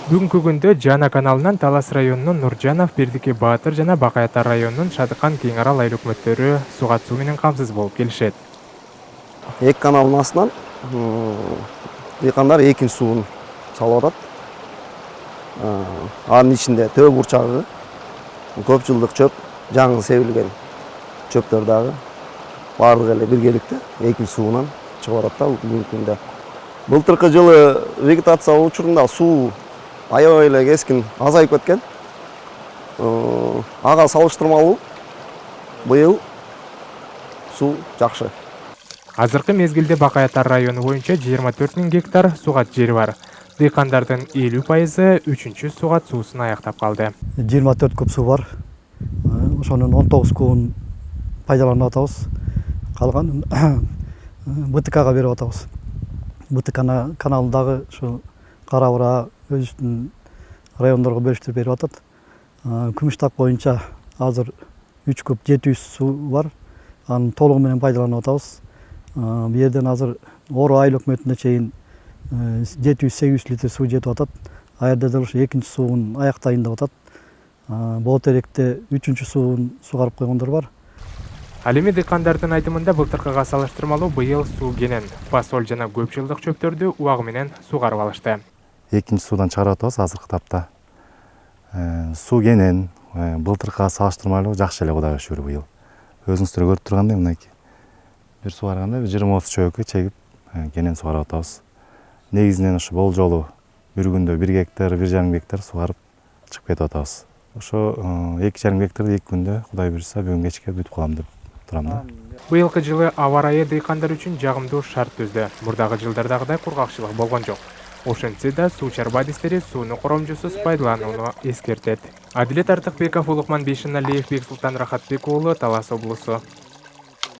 Бүгүнкү күндө Жана каналынан Талас районунун Нуржанов, Бердике Баатыр жана Бакаятар районунун Шадыкан Кең Арал айыл өкмөттөрү суга суу менен камсыз болуп келишет. Эки каналдын астынан дыйкандар экинчи суун салып атат. Анын ичинде төбө бурчагы, көп жылдык чөп, жаңы себилген чөптөр дагы баардыгы эле биргеликте экинчи суунан чыгып атат да бүгүнкү күндө. Былтыркы жылы вегетация учурунда суу аябай эле кескин азайып кеткен. Ага салыштырмалуу быйыл суу жакшы. Азыркы мезгилде Бакаятар району боюнча 24 000 гектар сугат жери бар. Дыйкандардын 50% 3-чү сугат суусун аяктап калды. 24 куб суу бар. Ошонун 19 кубун пайдаланып атабыз. Калганын БТКга берип атабыз. БТК каналындагы ушу Кара Бура өзүнүн райондорго бөлүштүрүп берип атат. Күмүштак боюнча азыр 3 куб 700 суу бар. Аны толугу менен пайдаланып атабыз. Бу жерден азыр Ору айыл өкмөтүнө чейин 700-800 литр суу жетип атат. А жерде деле ушу экинчи суун аяктайын деп атат. Болот эректе 3-чү суун сугарып койгондор бар. Ал эми дыйкандардын айтымында былтыркыга салыштырмалуу быйыл суу кенен фасоль жана көп жылдык чөптөрдү убагы менен сугарып алышты. Экинчи суудан чыгарып атабыз азыркы тапта. Суу кенен былтыркыга салыштырмалуу жакшы эле Кудайга шүгүр быйыл. Өзүңүздөр көрүп тургандай мынакей. Бир сугарганда 20-30 чөбөккө чегип кенен сугарып атабыз. Негизинен ушу болжолу бир күндө 1 гектар, 1,5 гектар сугарып чыгып кетип атабыз. Ошо 2,5 гектарды 2 күндө Кудай буйрса бүгүн кечке бүтүп калам деп турам да. Быйылкы жылы аба ырайы дыйкандар үчүн жагымдуу шарт түздү. Мурдагы жылдардагыдай кургакчылык болгон жок. Ошентсе да суу чарба адистери сууну коромжусуз пайдаланууну эскертет. Адилет Артыкбеков, Улукман Бейшеналиев, Бексултан Рахатбек уулу, Талас облусу.